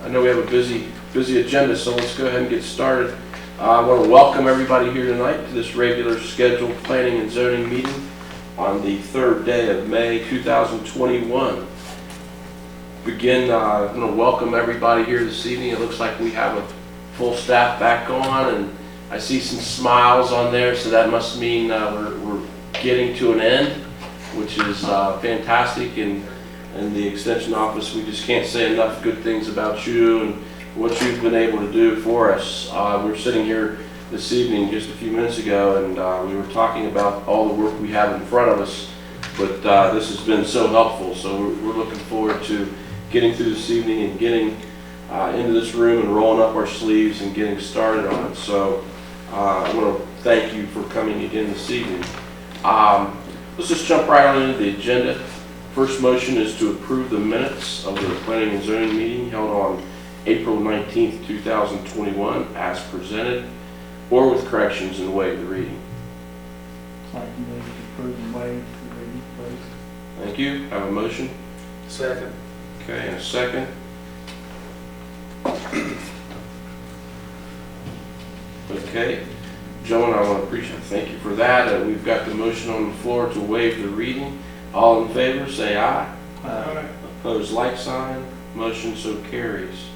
I know we have a busy agenda, so let's go ahead and get started. I want to welcome everybody here tonight to this regular scheduled planning and zoning meeting on the third day of May 2021. I'm going to welcome everybody here this evening. It looks like we have a full staff back on, and I see some smiles on there, so that must mean we're getting to an end, which is fantastic. And the Extension Office, we just can't say enough good things about you and what you've been able to do for us. We were sitting here this evening just a few minutes ago, and we were talking about all the work we have in front of us, but this has been so helpful. So we're looking forward to getting through this evening and getting into this room and rolling up our sleeves and getting started on it. So I want to thank you for coming again this evening. Let's just jump right on into the agenda. First motion is to approve the minutes of the Planning and Zoning meeting held on April 19th, 2021 as presented, or with corrections and waive the reading. I'd like to move to approve and waive the reading, please. Thank you. Have a motion? Second. Okay, and a second. Okay. Gentlemen, I want to thank you for that. We've got the motion on the floor to waive the reading. All in favor, say aye. Aye. Opposed, like sign. Motion so carries.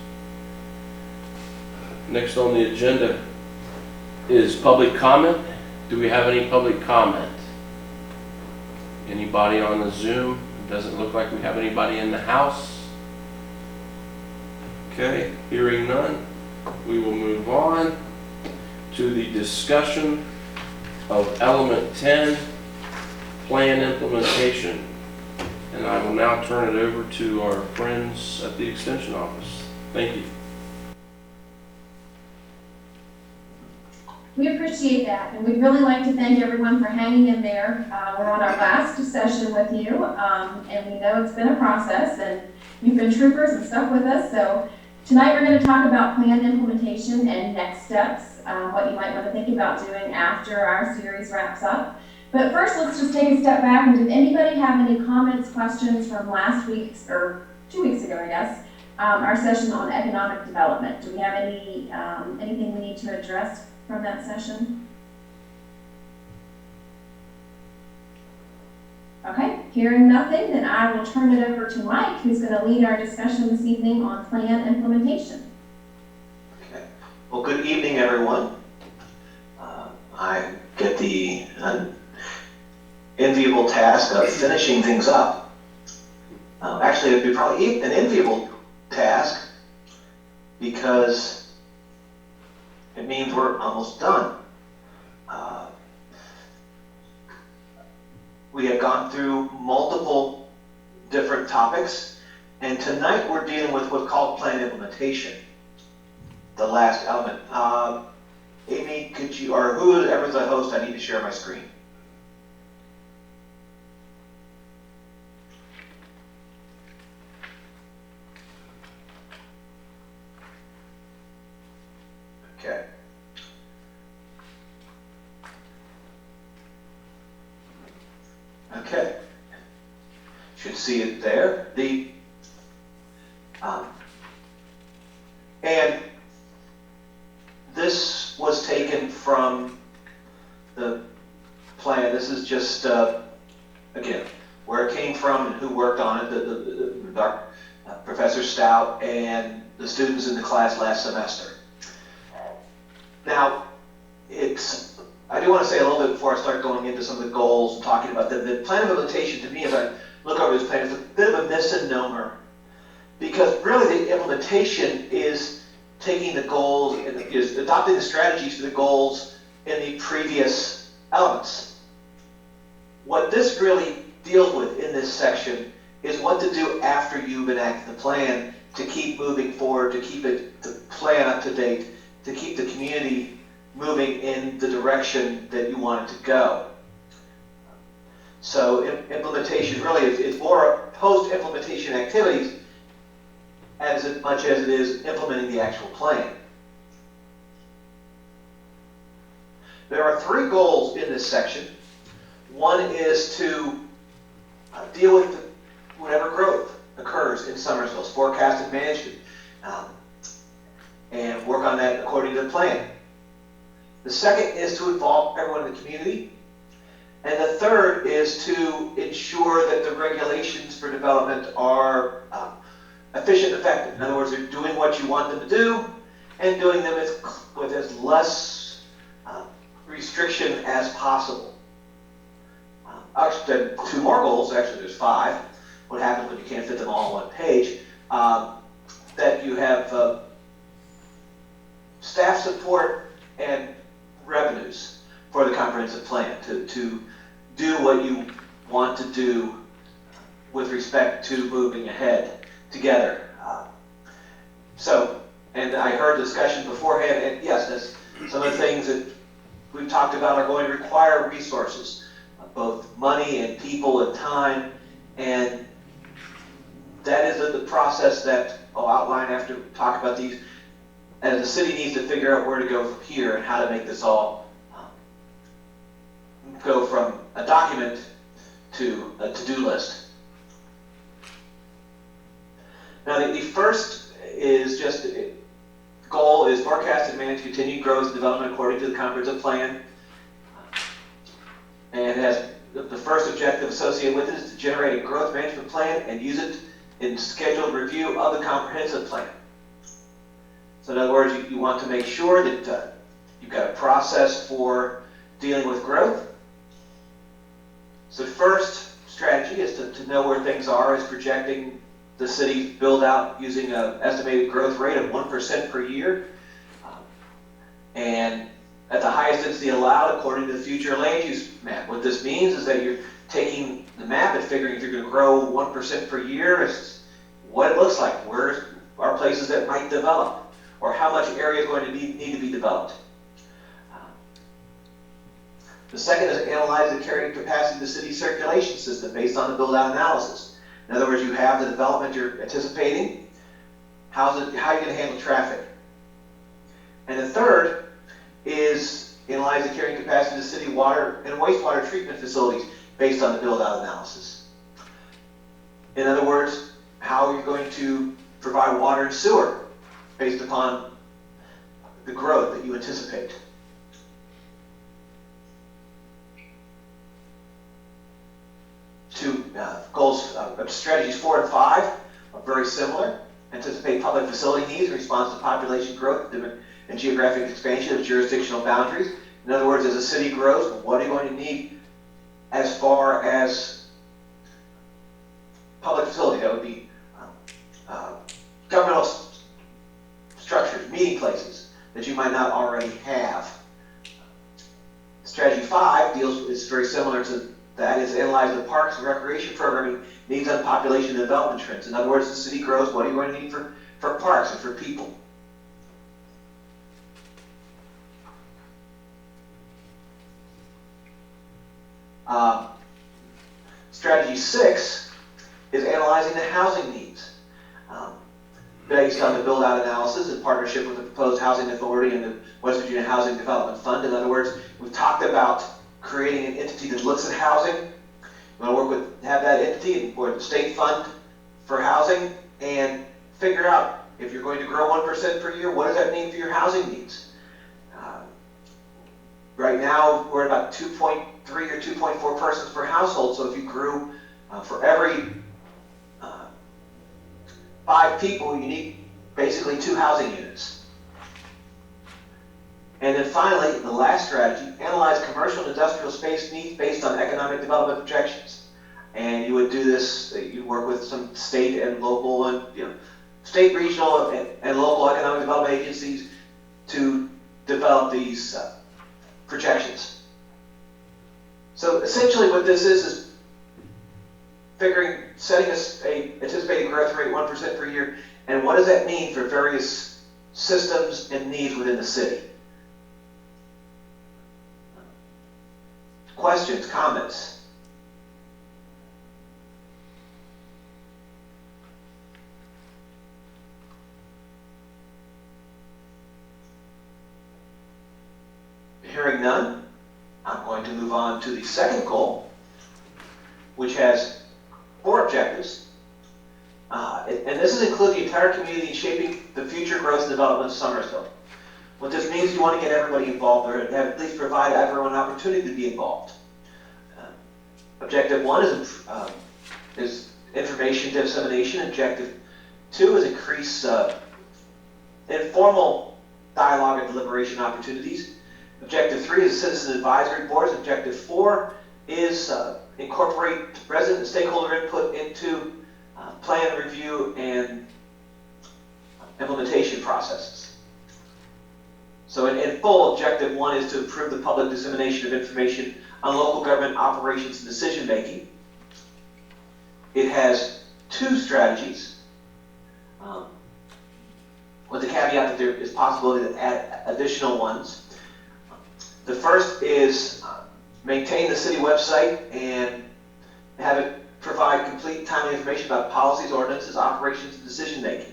Next on the agenda is public comment. Do we have any public comment? Anybody on the Zoom? It doesn't look like we have anybody in the house. Okay, hearing none, we will move on to the discussion of element 10, plan implementation. And I will now turn it over to our friends at the Extension Office. Thank you. We appreciate that, and we'd really like to thank everyone for hanging in there. We're on our last session with you, and we know it's been a process, and you've been troopers and stuck with us. So tonight we're going to talk about plan implementation and next steps, what you might want to think about doing after our series wraps up. But first, let's just take a step back, and did anybody have any comments, questions from last week's, or 2 weeks ago, I guess, our session on economic development? Do we have anything we need to address from that session? Okay, hearing nothing, then I will turn it over to Mike, who's going to lead our discussion this evening on plan implementation. Okay. Well, good evening, everyone. I get the enviable task of finishing things up. Actually, it would be probably an enviable task because it means we're almost done. We have gone through multiple different topics, and tonight we're dealing with what's called plan implementation, the last element. Amy, could you, or whoever's the host, I need to share my screen. Okay. Okay. Should see it there. And this was taken from the plan. This is just again where it came from and who worked on it. Professor Stout and the students in the class last semester. Now, I do want to say a little bit before I start going into some of the goals and talking about the plan implementation. To me, as I look over this plan, is a bit of a misnomer, because really the implementation is taking the goals and is adopting the strategies for the goals in the previous elements. What this really deals with in this section is what to do after you've enacted the plan to keep moving forward, to keep the plan up to date, to keep the community moving in the direction that you want it to go. So implementation really is more post-implementation activities as much as it is implementing the actual plan. There are 3 goals in this section. One is to deal with whatever growth occurs in Summersville's forecasted management. um, and work on that according to the plan. The second is to involve everyone in the community. And the third is to ensure that the regulations for development are efficient and effective. In other words, they're doing what you want them to do and doing them with as less restriction as possible. Actually, two more goals, actually there's 5. What happens when you can't fit them all on one page? That you have staff support and revenues for the comprehensive plan to do what you want to do with respect to moving ahead together. And I heard discussion beforehand, and yes, some of the things that we've talked about are going to require resources, both money and people and time, and that is the process that I'll outline after we talk about these, and the city needs to figure out where to go from here and how to make this all go from a document to a to-do list. Now the first is just, goal is forecast and manage continued growth and development according to the comprehensive plan. And it has the first objective associated with it is to generate a growth management plan and use it in scheduled review of the comprehensive plan. So in other words, you want to make sure that you've got a process for dealing with growth. So the first strategy is to know where things are, is projecting the city build out using an estimated growth rate of 1% per year. And at the highest density allowed according to the future land use map. What this means is that you're taking the map and figuring if you're going to grow 1% per year, is what it looks like. Where are places that might develop, or how much area is going to need to be developed. The second is analyze the carrying capacity of the city circulation system based on the build-out analysis. In other words, you have the development you're anticipating. How are you going to handle traffic? And the third is analyze the carrying capacity of the city water and wastewater treatment facilities based on the build-out analysis. In other words, how are you going to provide water and sewer based upon the growth that you anticipate? Goals, strategies 4 and 5 are very similar. Anticipate public facility needs in response to population growth and geographic expansion of jurisdictional boundaries. In other words, as a city grows, what are you going to need as far as public facility? That would be governmental structures, meeting places that you might not already have. Strategy 5 is very similar to that, is analyze the parks and recreation programming needs on population and development trends. In other words, the city grows, what are you going to need for parks and for people? Strategy 6 is analyzing the housing needs. Based on the build-out analysis in partnership with the proposed housing authority and the West Virginia Housing Development Fund. In other words, we've talked about creating an entity that looks at housing. We want to work with, have that entity or the state fund for housing and figure out if you're going to grow 1% per year, what does that mean for your housing needs? Right now, we're at about 2.3 or 2.4 persons per household. So if you grew for every 5 people, you need basically 2 housing units. And then finally, the last strategy, analyze commercial and industrial space needs based on economic development projections. And you would do this, you work with some state and local and state, regional, and local economic development agencies to develop these projections. So essentially what this is setting a anticipated growth rate 1% per year, and what does that mean for various systems and needs within the city? Questions, comments? Hearing none, I'm going to move on to the second goal, which has 4 objectives. And this is include the entire community in shaping the future growth and development of Summersville. What this means is you want to get everybody involved, or have at least provide everyone an opportunity to be involved. Objective 1 is information dissemination. Objective 2 is increase informal dialogue and deliberation opportunities. Objective 3 is citizen advisory boards. Objective 4 is incorporate resident and stakeholder input into plan review and implementation processes. So in full, Objective 1 is to improve the public dissemination of information on local government operations and decision making. It has 2 strategies, with the caveat that there is possibility to add additional ones. The first is maintain the city website and have it provide complete and timely information about policies, ordinances, operations, and decision making.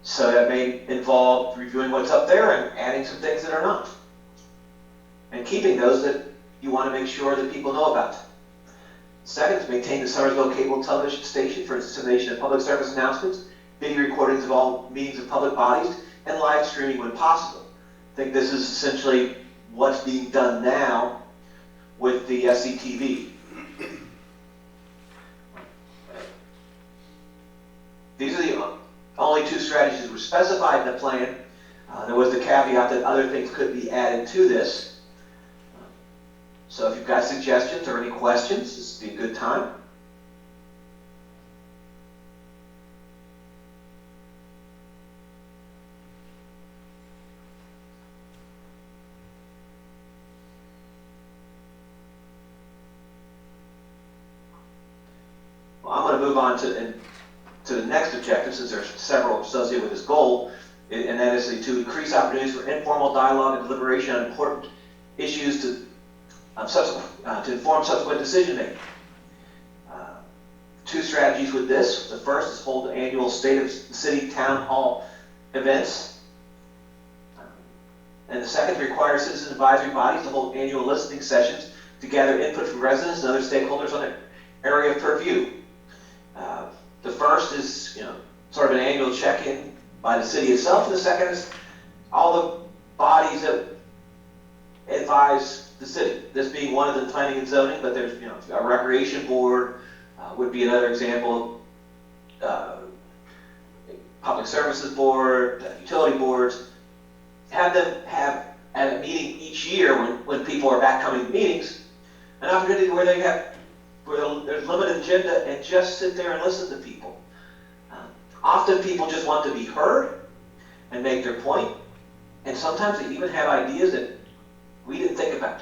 So that may involve reviewing what's up there and adding some things that are not, and keeping those that you want to make sure that people know about. Second is maintain the Summersville cable television station for dissemination of public service announcements, video recordings of all meetings of public bodies, and live streaming when possible. I think this is essentially what's being done now with the SCTV. These are the only 2 strategies that were specified in the plan. There was the caveat that other things could be added to this. So if you've got suggestions or any questions, this would be a good time. Well, I'm going to move on to the next objective, since there's several associated with this goal, and that is to increase opportunities for informal dialogue and deliberation on important issues to inform subsequent decision making. 2 strategies with this. The first is hold annual State of the City Town Hall events. And the second requires citizen advisory bodies to hold annual listening sessions to gather input from residents and other stakeholders on an area of purview. The first is, sort of an annual check-in by the city itself, and the second is all the bodies that advise the city. This being one of the planning and zoning, but there's, a recreation board would be another example. Public services board, utility boards. Have them have at a meeting each year when people are back coming to meetings, an opportunity where there's limited agenda and just sit there and listen to people. Often people just want to be heard and make their point, and sometimes they even have ideas that we didn't think about.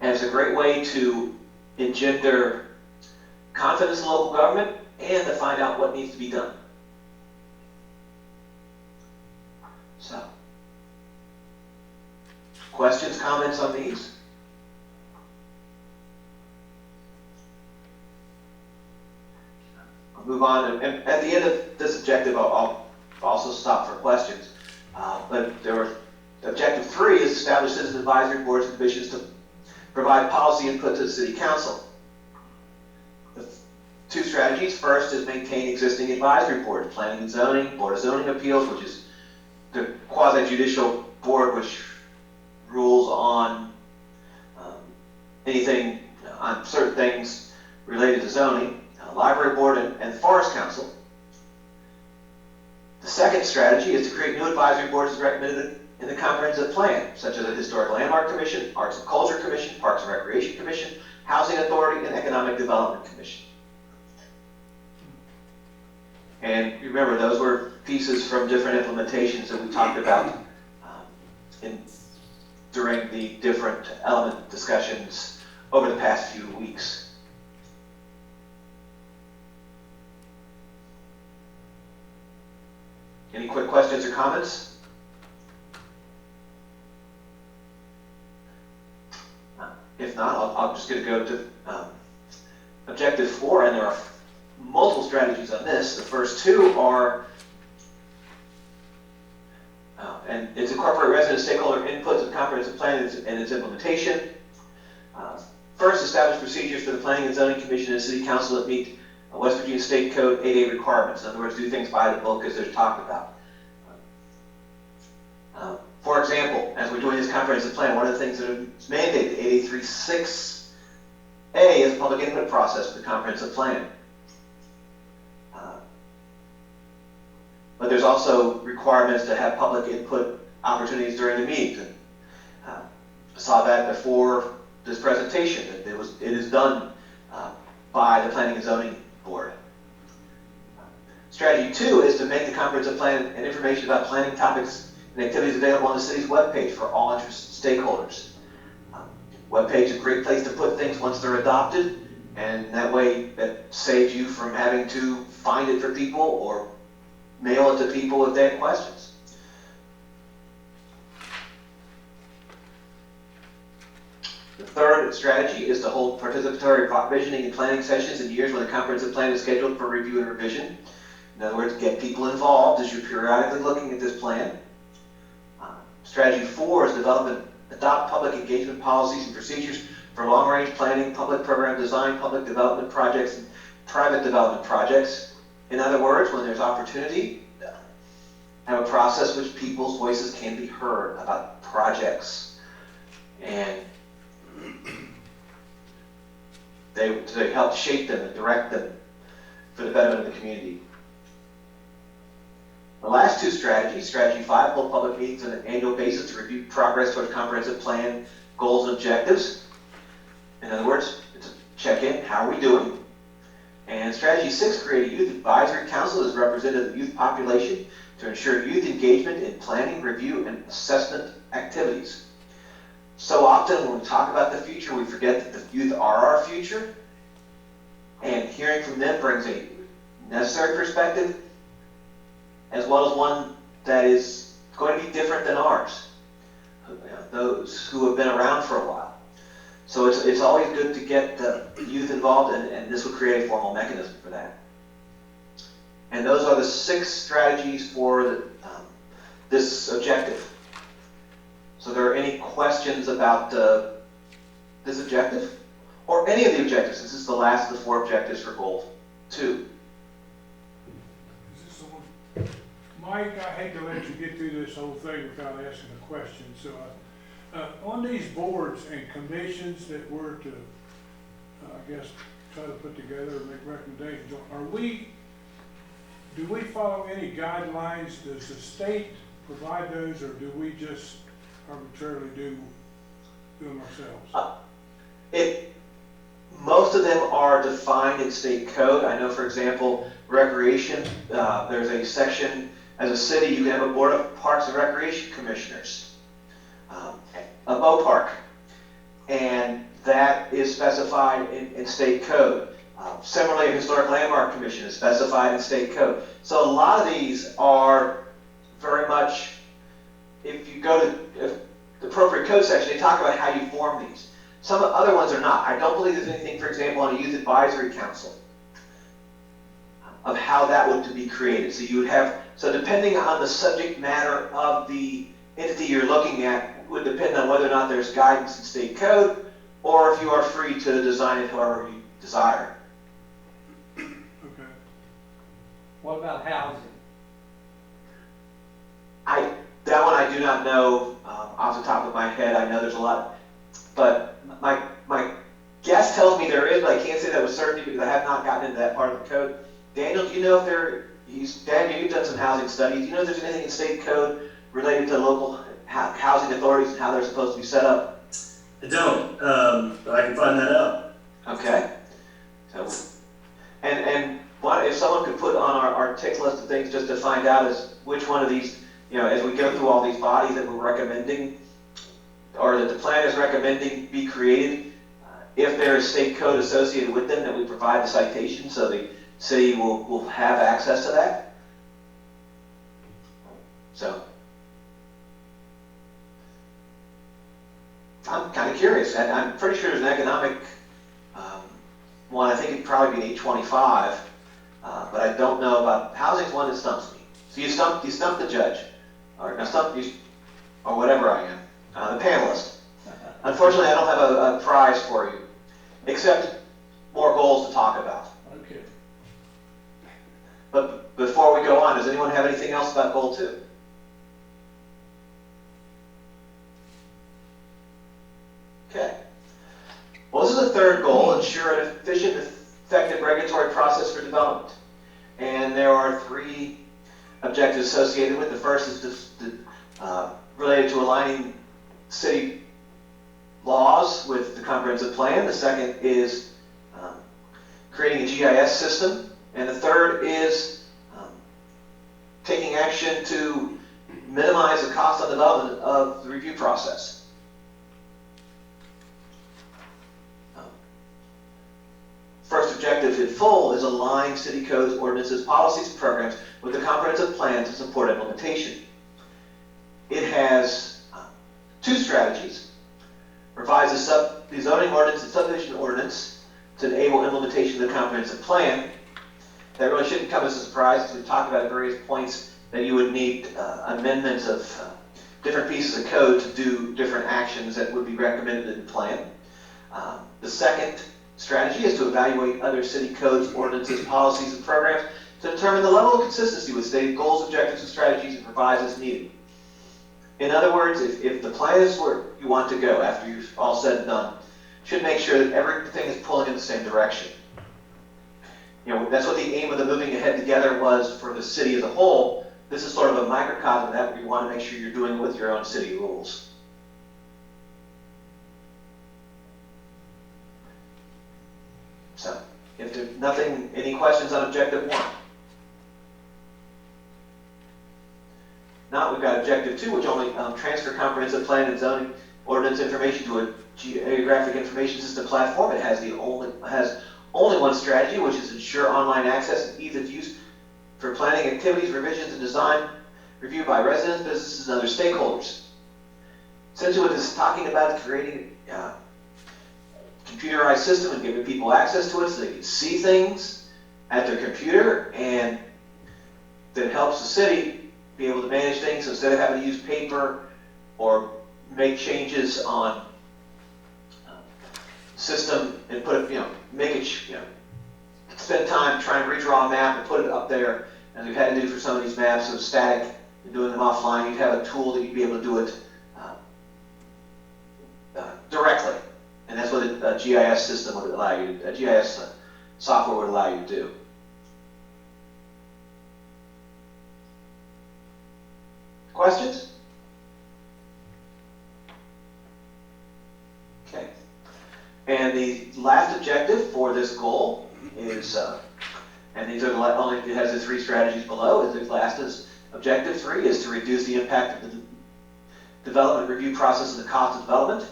And it's a great way to engender confidence in local government and to find out what needs to be done. So, questions, comments on these? I'll move on, and at the end of this objective, I'll also stop for questions. But objective 3 is establish citizen advisory boards and commissions to provide policy input to the city council. The 2 strategies. First is maintain existing advisory boards, planning and zoning, board of zoning appeals, which is the quasi-judicial board which rules on anything, on certain things related to zoning, library board, and forest council. The second strategy is to create new advisory boards as recommended in the comprehensive plan, such as a historic landmark commission, arts and culture commission, parks and recreation commission, housing authority, and economic development commission. And remember, those were pieces from different implementations that we talked about during the different element discussions over the past few weeks. Any quick questions or comments? If not, I'm just going to go to objective 4, and there are multiple strategies on this. The first 2 are, and it's incorporate resident stakeholder inputs of comprehensive plan and its implementation. First, establish procedures for the Planning and Zoning Commission and City Council that meet West Virginia State Code 8A requirements. In other words, do things by the book as they're talked about. For example, as we're doing this comprehensive plan, one of the things that is mandated, 8A36A, is a public input process for the comprehensive plan. But there's also requirements to have public input opportunities during the meetings. I saw that before this presentation, that it is done by the Planning and Zoning Board. Strategy 2 is to make the comprehensive plan and information about planning topics and activities available on the city's webpage for all interested stakeholders. Webpage is a great place to put things once they're adopted, and that way that saves you from having to find it for people or mail it to people if they have questions. The third strategy is to hold participatory visioning and planning sessions in years when the comprehensive plan is scheduled for review and revision. In other words, get people involved as you're periodically looking at this plan. Strategy 4 is adopt public engagement policies and procedures for long-range planning, public program design, public development projects, and private development projects. In other words, when there's opportunity, have a process which people's voices can be heard about projects. And they help shape them and direct them for the betterment of the community. The last two strategies, strategy 5, hold public meetings on an annual basis to review progress towards comprehensive plan, goals, and objectives. In other words, it's a check-in, how are we doing? And strategy 6, create a youth advisory council as representative of the youth population to ensure youth engagement in planning, review, and assessment activities. So often when we talk about the future, we forget that the youth are our future, and hearing from them brings a necessary perspective, as well as one that is going to be different than ours, those who have been around for a while. So it's always good to get the youth involved, and this will create a formal mechanism for that. And those are the 6 strategies for this objective. So there are any questions about this objective? Or any of the objectives? This is the last of the 4 objectives for goal 2. Is this the one? Mike, I hate to let you get through this whole thing without asking a question. So on these boards and commissions that we're to, I guess, try to put together and make recommendations on, do we follow any guidelines? Does the state provide those, or do we just arbitrarily do them ourselves? Most of them are defined in state code. I know, for example, recreation, there's a section, as a city, you can have a board of parks and recreation commissioners, a boat park, and that is specified in state code. Similarly, a historic landmark commission is specified in state code. So a lot of these are very much, if you go to the appropriate code section, they talk about how you form these. Some other ones are not. I don't believe there's anything, for example, on a youth advisory council of how that would be created. So you would have, so depending on the subject matter of the entity you're looking at would depend on whether or not there's guidance in state code, or if you are free to design it however you desire. Okay. What about housing? That one I do not know off the top of my head. I know there's a lot, but my guess tells me there is, but I can't say that with certainty because I have not gotten into that part of the code. Daniel, do you know if Daniel, you've done some housing studies. Do you know if there's anything in state code related to local housing authorities and how they're supposed to be set up? I don't, but I can find that out. Okay. So, and what if someone could put on our tick list of things just to find out is which one of these, as we go through all these bodies that we're recommending, or that the plan is recommending be created, if there is state code associated with them, that we provide the citation so the city will have access to that. So, I'm kind of curious, and I'm pretty sure there's an economic one. I think it'd probably be an 825, but I don't know about housing's one that stumps me. So you stump the judge, or or whatever I am, the panelist. Unfortunately, I don't have a prize for you, except more goals to talk about. Okay. But before we go on, does anyone have anything else about goal 2? Okay. Well, this is the third goal: ensure an efficient, effective regulatory process for development. And there are 3 objectives associated with. The first is just related to aligning city laws with the comprehensive plan. The second is creating a GIS system. And the third is taking action to minimize the cost of development of the review process. First objective in full is align city codes, ordinances, policies, and programs with the comprehensive plan to support implementation. It has 2 strategies: revise the zoning ordinance and subdivision ordinance to enable implementation of the comprehensive plan. That really shouldn't come as a surprise, because we've talked about at various points that you would need amendments of different pieces of code to do different actions that would be recommended in the plan. The second strategy is to evaluate other city codes, ordinances, policies, and programs to determine the level of consistency with stated goals, objectives, and strategies, and revise as needed. In other words, if the plan is where you want to go after you're all said and done, should make sure that everything is pulling in the same direction. That's what the aim of the Moving Ahead Together was for the city as a whole. This is sort of a microcosm of that, where you want to make sure you're doing it with your own city rules. So, if there's nothing, any questions on objective 1? Now we've got objective 2, which only transfer comprehensive plan and zoning ordinance information to a geographic information system platform. It has only one strategy, which is ensure online access and ease of use for planning activities, revisions, and design review by residents, businesses, and other stakeholders. Essentially, what this is talking about is creating a computerized system and giving people access to it so they can see things at their computer, and that helps the city be able to manage things instead of having to use paper or make changes on system and put it, make it, spend time trying to redraw a map and put it up there, as we've had to do for some of these maps, so static and doing them offline. You'd have a tool that you'd be able to do it directly, and that's what a GIS system would allow you, a GIS software would allow you to do. Questions? Okay. And the last objective for this goal is, and these are only, it has the 3 strategies below, is the last is objective 3 is to reduce the impact of the development review process and the cost of development.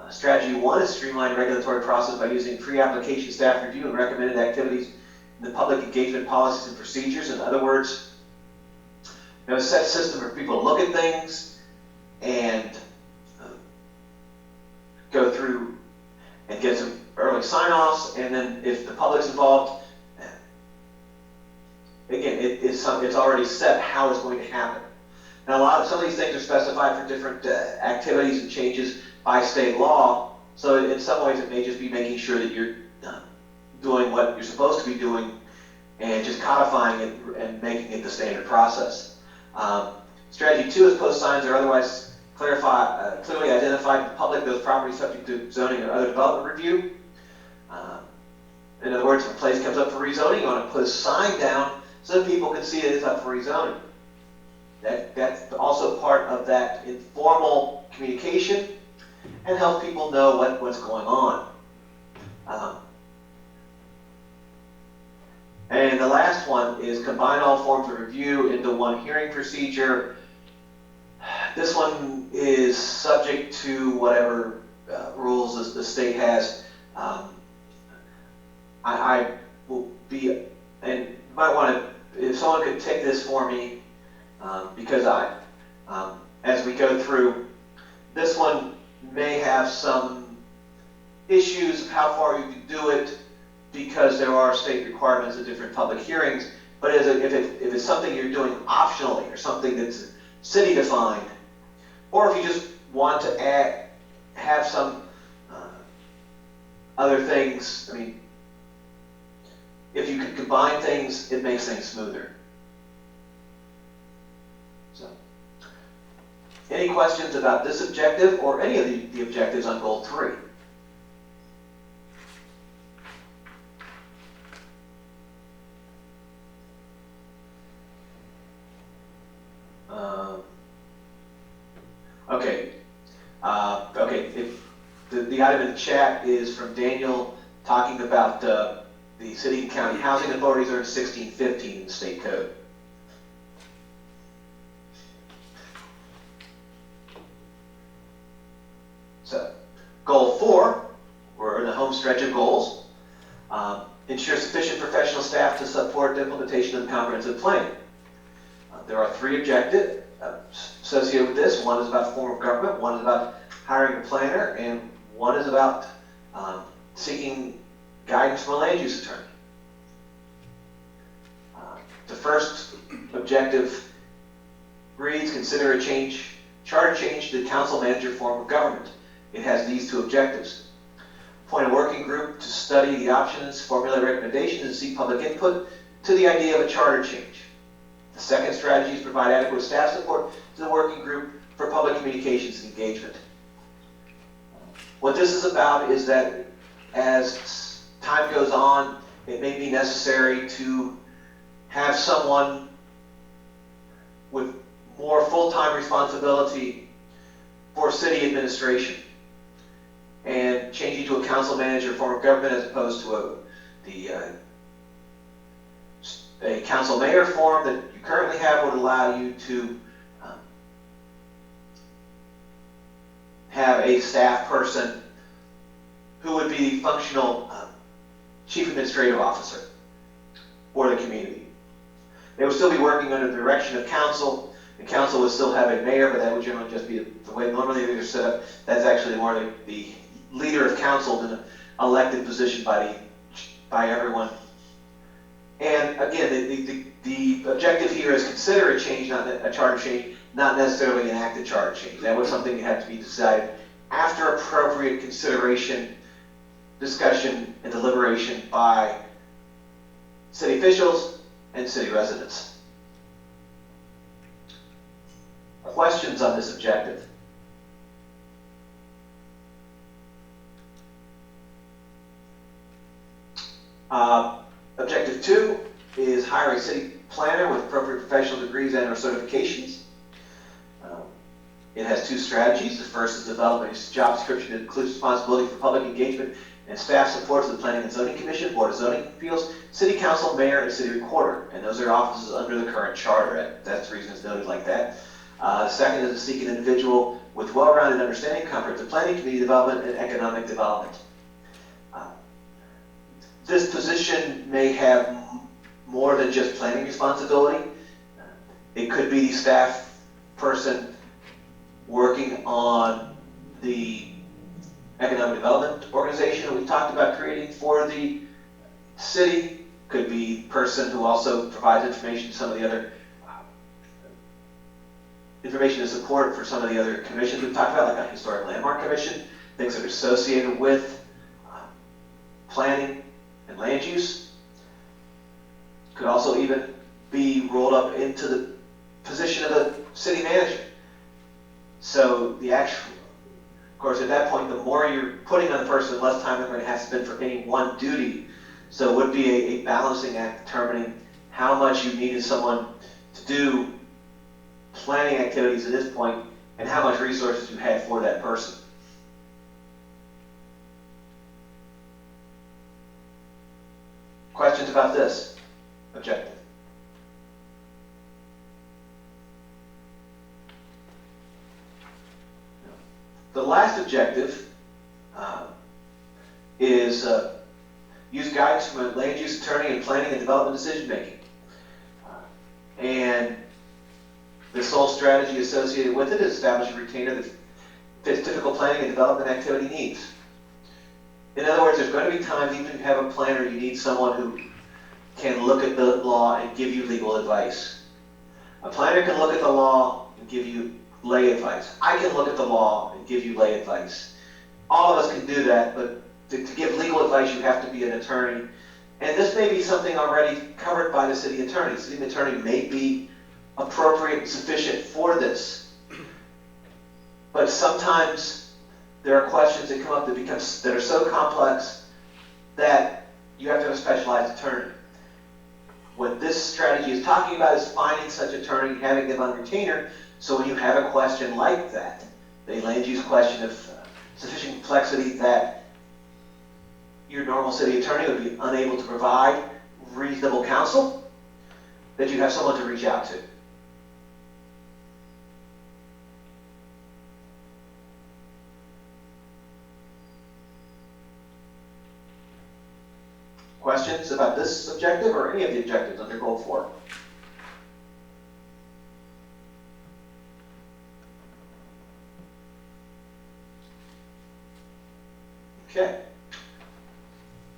Strategy 1 is streamline regulatory process by using pre-application staff review and recommended activities in the public engagement policies and procedures. In other words, a set system for people to look at things and go through and get some early sign-offs, and then if the public's involved, again, it's already set how it's going to happen. Now, some of these things are specified for different activities and changes by state law, so in some ways it may just be making sure that you're doing what you're supposed to be doing and just codifying it and making it the standard process. Strategy 2 is post signs or otherwise clearly identify to the public those properties subject to zoning or other development review. In other words, if a place comes up for rezoning, you want to put a sign down so that people can see that it's up for rezoning. That's also part of that informal communication and help people know what's going on. And the last one is combine all forms of review into one hearing procedure. This one is subject to whatever rules the state has. I will be, and you might want to, if someone could take this for me, because as we go through, this one may have some issues of how far you can do it, because there are state requirements of different public hearings. But if it's something you're doing optionally or something that's city defined, or if you just want to have some other things, I mean, if you can combine things, it makes things smoother. So, any questions about this objective or any of the objectives on goal 3? Okay. Okay. If the item in the chat is from Daniel talking about the city and county housing authorities are in 1615 in the state code. So, goal 4, we're in the home stretch of goals. Ensure sufficient professional staff to support the implementation of the comprehensive plan. There are 3 objectives associated with this. One is about form of government, one is about hiring a planner, and one is about seeking guidance from a land use attorney. The first objective reads, consider a charter change to the council manager form of government. It has these 2 objectives. Appoint a working group to study the options, formulate recommendations, and seek public input to the idea of a charter change. The second strategy is provide adequate staff support to the working group for public communications and engagement. What this is about is that as time goes on, it may be necessary to have someone with more full-time responsibility for city administration and changing to a council manager form of government as opposed to a council mayor form that you currently have would allow you to have a staff person who would be the functional chief administrative officer for the community. They would still be working under the direction of council. The council would still have a mayor, but that would generally just be the way normally they're set up. That's actually more the leader of council than an elected position by everyone. And again, the objective here is consider a change, not a charter change, not necessarily enact a charter change. That was something that had to be decided after appropriate consideration, discussion, and deliberation by city officials and city residents. Questions on this objective? Objective 2 is hire a city planner with appropriate professional degrees and/or certifications. It has 2 strategies. The first is develop a job description that includes responsibility for public engagement and staff support to the Planning and Zoning Commission, Board of Zoning Appeals, City Council, Mayor, and City Recorder. And those are offices under the current charter. That's the reason it's noted like that. The second is to seek an individual with well-rounded understanding, comprehensive planning, community development, and economic development. This position may have more than just planning responsibility. It could be the staff person working on the economic development organization that we talked about creating for the city. Could be the person who also provides information to some of the other information and support for some of the other commissions we've talked about, like a historic landmark commission, things that are associated with planning and land use. Could also even be rolled up into the position of the city manager. So the actual, of course, at that point, the more you're putting on the person, the less time they're going to have to spend for any one duty. So it would be a balancing act determining how much you needed someone to do planning activities at this point and how much resources you had for that person. Questions about this objective? The last objective is use guidance from a land use attorney in planning and development decision making. And the sole strategy associated with it is establish a retainer that fits typical planning and development activity needs. In other words, there's going to be times, even if you have a planner, you need someone who can look at the law and give you legal advice. A planner can look at the law and give you lay advice. I can look at the law and give you lay advice. All of us can do that, but to give legal advice, you have to be an attorney And this may be something already covered by the city attorney. The city attorney may be appropriate and sufficient for this. But sometimes there are questions that come up that are so complex that you have to have a specialized attorney. What this strategy is talking about is finding such attorney and having them on retainer, so when you have a question like that, a land use question of sufficient complexity that your normal city attorney would be unable to provide reasonable counsel, that you have someone to reach out to. Questions about this objective or any of the objectives under Goal 4? Okay.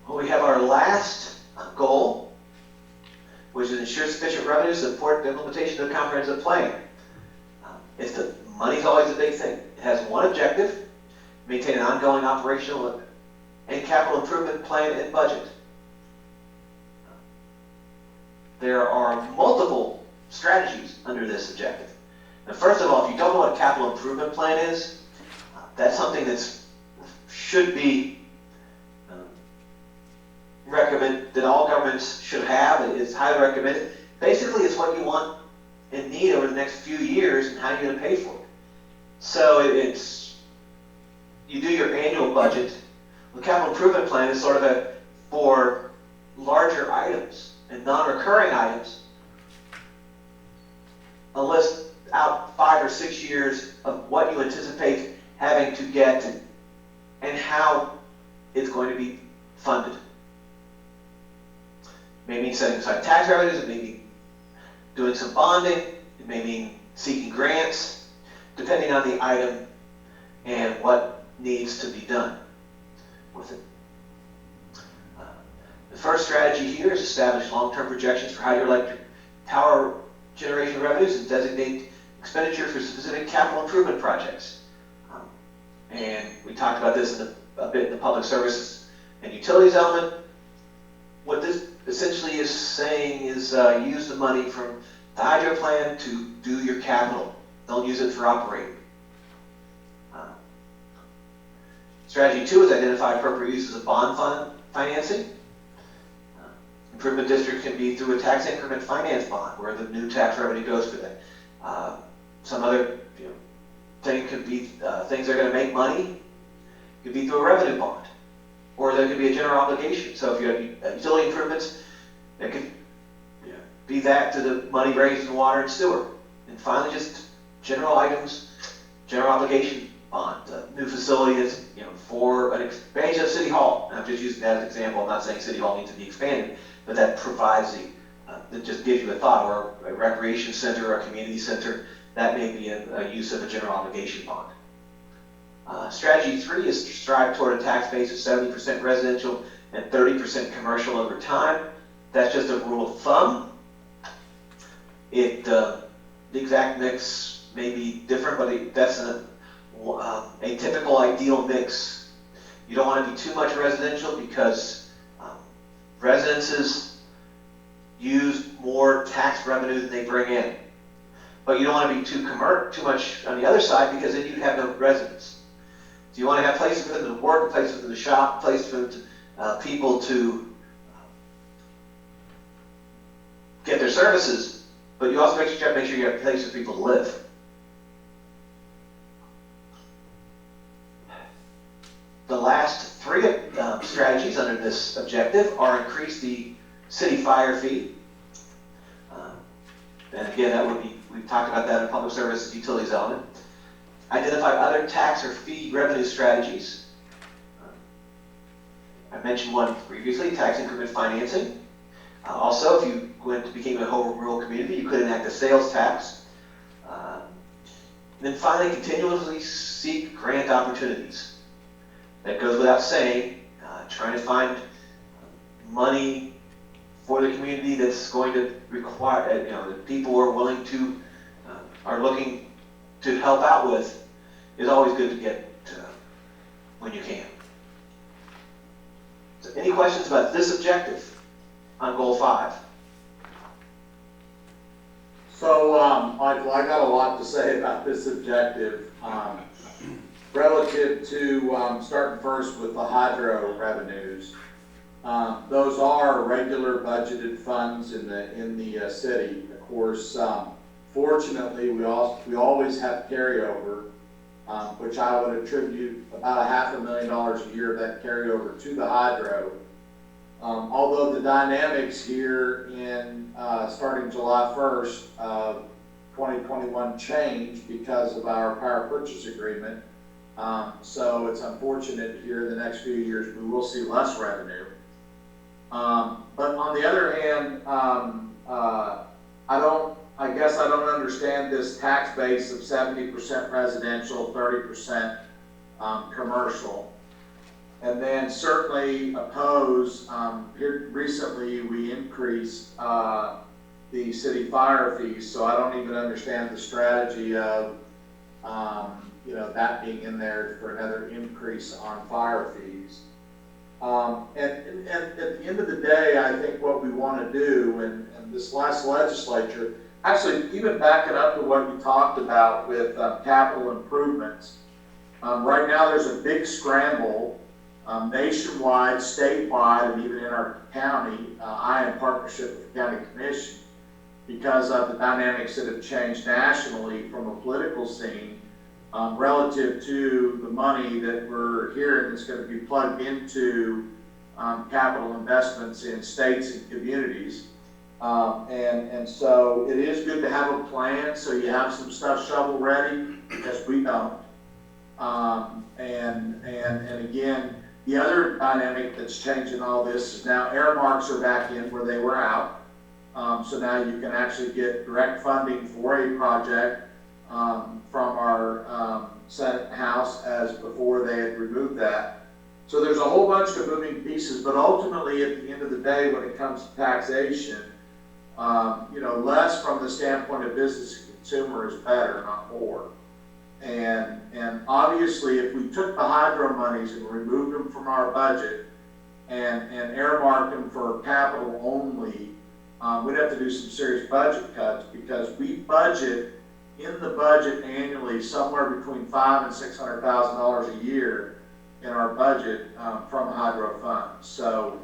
Well, we have our last goal, which is ensure sufficient revenue to support the implementation of the comprehensive plan. It's the money's always a big thing. It has one objective: maintain an ongoing operational and capital improvement plan and budget. There are multiple strategies under this objective. Now, first of all, if you don't know what a capital improvement plan is, that's something that should be recommended, that all governments should have. It's highly recommended. Basically, it's what you want and need over the next few years and how you're going to pay for it. So you do your annual budget. The capital improvement plan is sort of for larger items and non-recurring items, a list out 5 or 6 years of what you anticipate having to get and how it's going to be funded. It may mean setting aside tax revenues, it may mean doing some bonding, it may mean seeking grants, depending on the item and what needs to be done with it. The first strategy here is establish long-term projections for hydroelectric power generation revenues and designate expenditure for specific capital improvement projects. And we talked about this a bit in the public services and utilities element. What this essentially is saying is use the money from the hydro plan to do your capital. Don't use it for operating. Strategy 2 is identify appropriate uses of bond fund financing. Improvement district can be through a tax increment finance bond, where the new tax revenue goes for that. Some other thing could be things that are going to make money. It could be through a revenue bond, or there could be a general obligation. So if you have utility improvements, it could be that to the money raised in water and sewer. And finally, just general items, general obligation bond, new facility that's for an expansion of City Hall. And I'm just using that as an example. I'm not saying City Hall needs to be expanded, but that provides that just gives you a thought, or a recreation center or a community center. That may be a use of a general obligation bond. Strategy 3 is to strive toward a tax base of 70% residential and 30% commercial over time. That's just a rule of thumb. The exact mix may be different, but that's a typical ideal mix. You don't want to be too much residential, because residences use more tax revenue than they bring in. But you don't want to be too much on the other side, because then you'd have no residents. So you want to have places for them to work, places for them to shop, places for them people to get their services, but you also make sure you have places for people to live. The last 3 strategies under this objective are increase the city fire fee. And again, that would be, we've talked about that in public services utilities element. Identify other tax or fee revenue strategies. I mentioned one previously, tax increment financing. Also, if you became a whole rural community, you could enact a sales tax. And then finally, continuously seek grant opportunities. That goes without saying, trying to find money for the community that's going to require, that people are willing to, are looking to help out with, is always good to get when you can. So any questions about this objective? on goal 5? So, Michael, I got a lot to say about this objective. Relative to starting first with the hydro revenues, those are regular budgeted funds in the city. Of course, fortunately, we always have carryover, which I would attribute about $500,000 a year of that carryover to the hydro. Although the dynamics here in starting July 1st of 2021 changed because of our power purchase agreement. So it's unfortunate here in the next few years we will see less revenue. But on the other hand, I guess I don't understand this tax base of 70% residential, 30% commercial. And then certainly oppose, here recently we increased the city fire fees, so I don't even understand the strategy of that being in there for another increase on fire fees. And at the end of the day, I think what we want to do, and this last legislature, actually even backing up to what you talked about with capital improvements, right now there's a big scramble nationwide, statewide, and even in our county, I in partnership with the county commission, because of the dynamics that have changed nationally from a political scene, relative to the money that we're hearing that's going to be plugged into capital investments in states and communities. And so it is good to have a plan so you have some stuff shovel ready, because we don't. And again, the other dynamic that's changing all this is now earmarks are back in where they were out. So now you can actually get direct funding for a project from our Senate and House, as before they had removed that. So there's a whole bunch of moving pieces, but ultimately at the end of the day, when it comes to taxation, less from the standpoint of business and consumer is better, not more. And obviously, if we took the hydro monies and removed them from our budget and earmarked them for capital only, we'd have to do some serious budget cuts, because we budget in the budget annually somewhere between $500,000 and $600,000 a year in our budget from hydro funds. So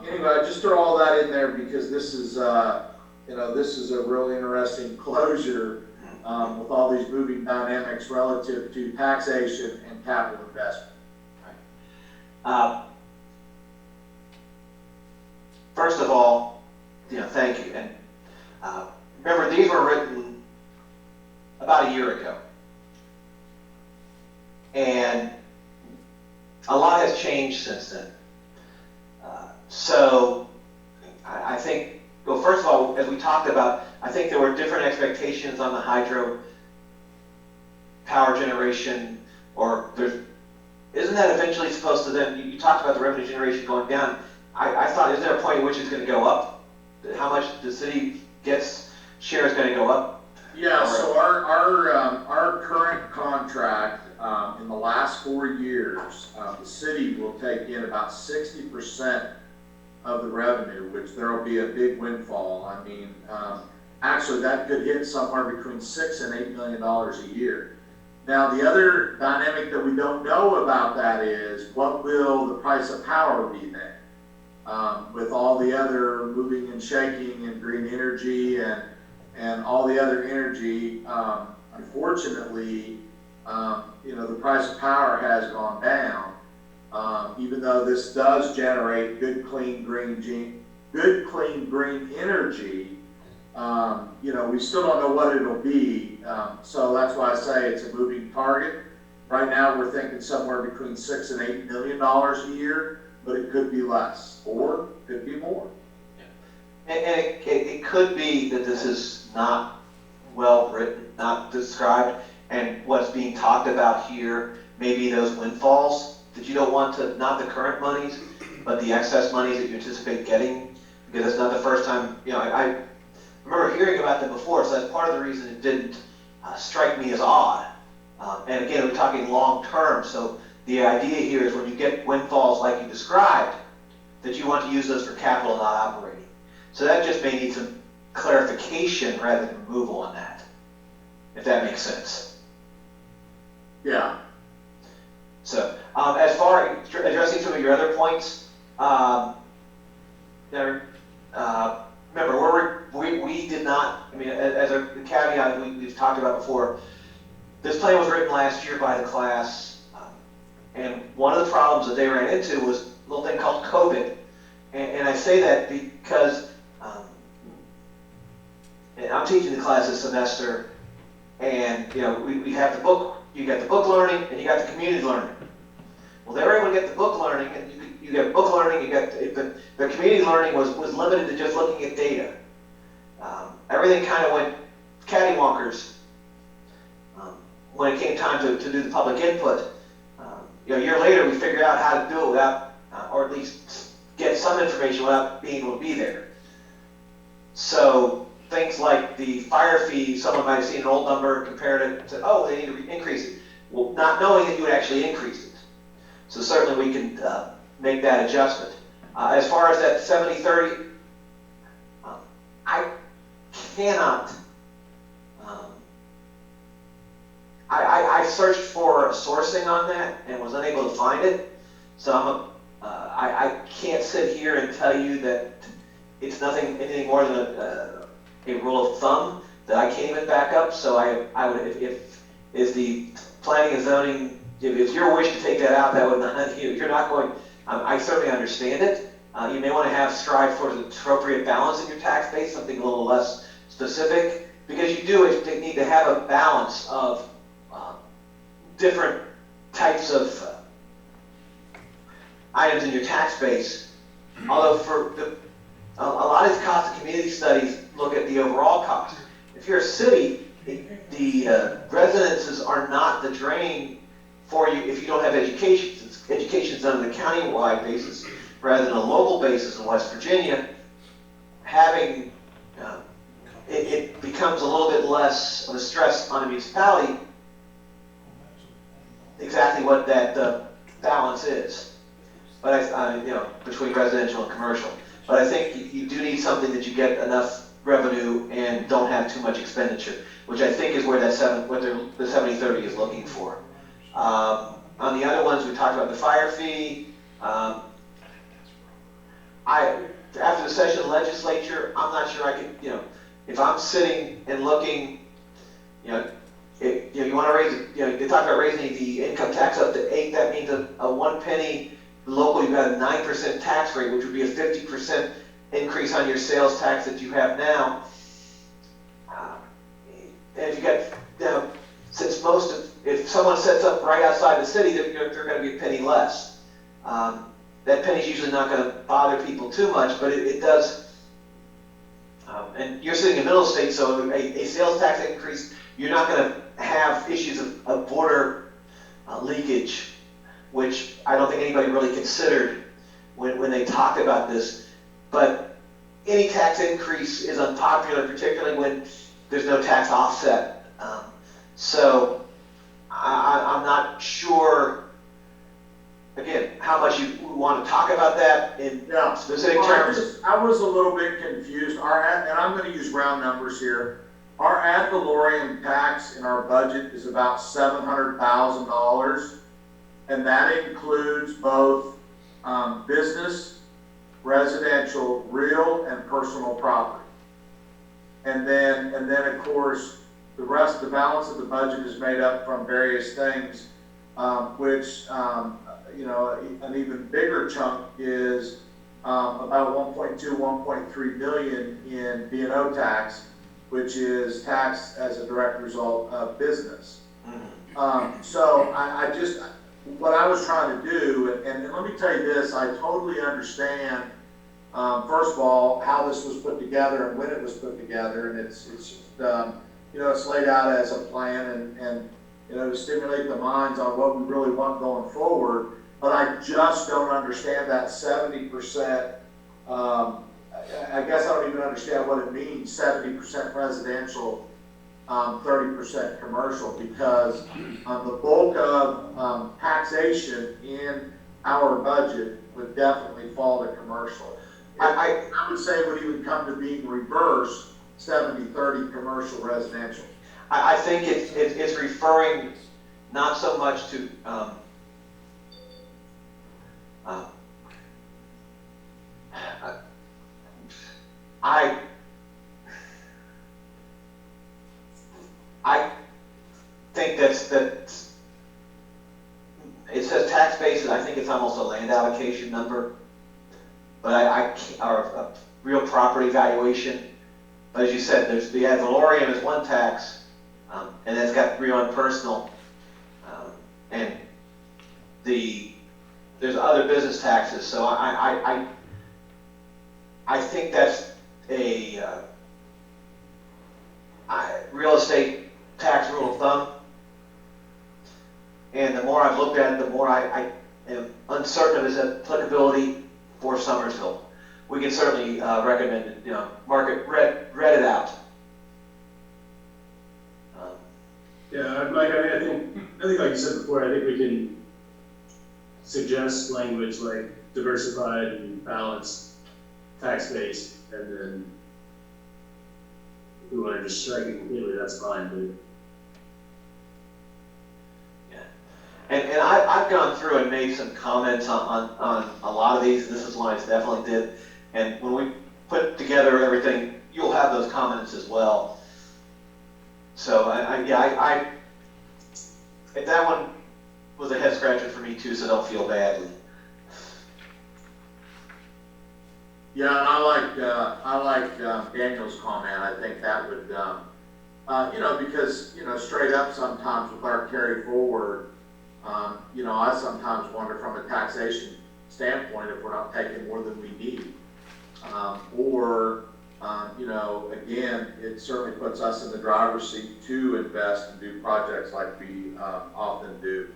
anyway, I just throw all that in there because this is this is a really interesting closure with all these moving dynamics relative to taxation and capital investment. First of all, thank you. And remember, these were written about a year ago. And a lot has changed since then. So I think, well, first of all, as we talked about, I think there were different expectations on the hydro power generation, or isn't that eventually supposed to then, you talked about the revenue generation going down. I thought, is there a point at which it's going to go up? How much the city gets share is going to go up? Yeah, so our current contract, in the last 4 years, the city will take in about 60% of the revenue, which there will be a big windfall. I mean, actually that could hit somewhere between $6 and $8 million a year. Now, the other dynamic that we don't know about that is, what will the price of power be then? With all the other moving and shaking and green energy and all the other energy, unfortunately, the price of power has gone down. Even though this does generate good, clean, green energy, we still don't know what it'll be. So that's why I say it's a moving target. Right now, we're thinking somewhere between $6 and $8 million a year, but it could be less, or it could be more. And it could be that this is not well written, not described, and what's being talked about here, maybe those windfalls that you don't want to, not the current monies, but the excess monies that you anticipate getting, because it's not the first time, I remember hearing about them before, so that's part of the reason it didn't strike me as odd. And again, we're talking long term, so the idea here is when you get windfalls like you described, that you want to use those for capital, not operating. So that just may need some clarification rather than removal on that, if that makes sense. Yeah. So, as far as addressing some of your other points, remember, we did not, I mean, as a caveat we've talked about before, this plan was written last year by the class, and one of the problems that they ran into was a little thing called COVID. And I say that because I'm teaching the class this semester, and we have the book, you got the book learning, and you got the community learning. Well, they were able to get the book learning, and you get book learning, you got the community learning was limited to just looking at data. Everything kind of went cattywampers when it came time to do the public input. A year later, we figured out how to do it without, or at least get some information without being able to be there. So things like the fire fee, someone might have seen an old number, compared it to, oh, they need to increase it. Well, not knowing that you would actually increase it. So certainly we can make that adjustment. As far as that 70-30, I cannot, I searched for sourcing on that and was unable to find it. So I can't sit here and tell you that it's anything more than a rule of thumb that I can't even back up. So I would, if the planning and zoning, if it's your wish to take that out, that would not, if you're not going, I certainly understand it. You may want to strive for the appropriate balance in your tax base, something a little less specific, because you do need to have a balance of different types of items in your tax base. Although for a lot of these cost of community studies look at the overall cost. If you're a city, the residences are not the drain for you if you don't have education. Since education is done on a county-wide basis rather than a local basis in West Virginia, having it becomes a little bit less of a stress on a municipality exactly what that balance is. But between residential and commercial. But I think you do need something that you get enough revenue and don't have too much expenditure, which I think is where the 70-30 is looking for. On the other ones, we talked about the fire fee. After the session of the legislature, I'm not sure I could, if I'm sitting and looking, you want to raise it, they talk about raising the income tax up to 8, that means a 1 penny. Local, you've got a 9% tax rate, which would be a 50% increase on your sales tax that you have now. And if you got, since if someone sets up right outside the city, they're going to be a penny less. That penny's usually not going to bother people too much, but it does. And you're sitting in middle state, so a sales tax increase, you're not going to have issues of border leakage, which I don't think anybody really considered when they talked about this. But any tax increase is unpopular, particularly when there's no tax offset. So I'm not sure, again, how much you want to talk about that in specific terms. I was a little bit confused. And I'm going to use round numbers here. Our ad valorem tax in our budget is about $700,000. And that includes both business, residential, real, and personal property. And then of course, the balance of the budget is made up from various things, which, an even bigger chunk is about 1.2, 1.3 million in B&O tax, which is tax as a direct result of business. So what I was trying to do, and let me tell you this, I totally understand, first of all, how this was put together and when it was put together, and it's laid out as a plan and to stimulate the minds on what we really want going forward, but I just don't understand that 70%, I guess I don't even understand what it means, 70% residential, 30% commercial, because the bulk of taxation in our budget would definitely fall to commercial. I would say it would even come to being reversed, 70-30 commercial residential. I think it's referring not so much to, I think that's it says tax basis. I think it's almost a land allocation number, but or a real property valuation. But as you said, there's the ad valorem is one tax, and it's got real and personal, and there's other business taxes. So I think that's a real estate tax rule of thumb. And the more I've looked at it, the more I am uncertain of its applicability for Summersville. We can certainly recommend it, mark it, read it out. Yeah, Mike, I think like you said before, I think we can suggest language like diversified and balanced tax base, and then if we want to just strike it completely, that's fine, but. And I've gone through and made some comments on a lot of these. This is one I definitely did. And when we put together everything, you'll have those comments as well. So that one was a head scratcher for me too, so don't feel badly. Yeah, I like Daniel's comment. I think that would, because, straight up sometimes with our carry forward, I sometimes wonder from a taxation standpoint if we're not taking more than we need. Again, it certainly puts us in the driver's seat to invest and do projects like we often do.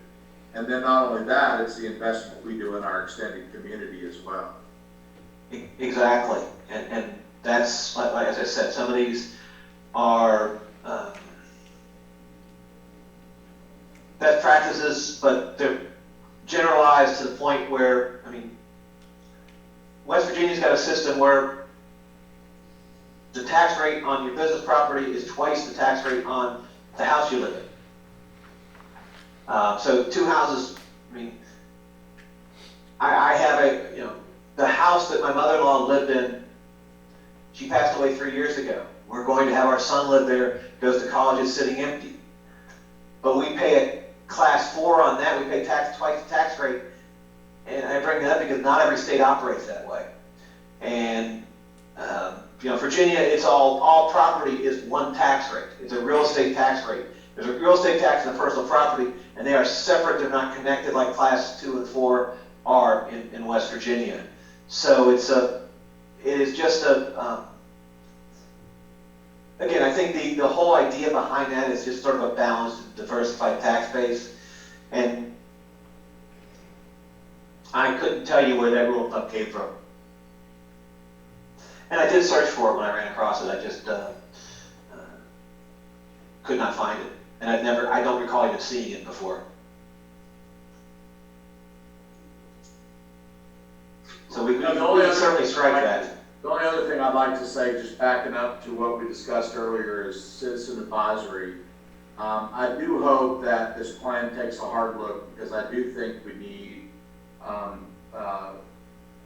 And then not only that, it's the investment we do in our extended community as well. Exactly. And that's, like as I said, some of these are best practices, but they're generalized to the point where, West Virginia's got a system where the tax rate on your business property is twice the tax rate on the house you live in. So two houses, I have the house that my mother-in-law lived in, she passed away 3 years ago. We're going to have our son live there, goes to college, it's sitting empty. But we pay a class 4 on that, we pay twice the tax rate. And I bring that up because not every state operates that way. And Virginia, it's all property is one tax rate. It's a real estate tax rate. There's a real estate tax and a personal property, and they are separate. They're not connected like class 2 and 4 are in West Virginia. So it is just again, I think the whole idea behind that is just sort of a balanced, diversified tax base. And I couldn't tell you where that rule of thumb came from. And I did search for it when I ran across it. I just could not find it. And I don't recall even seeing it before. So we can certainly strike that. The only other thing I'd like to say, just backing up to what we discussed earlier, is citizen advisory. I do hope that this plan takes a hard look, because I do think we need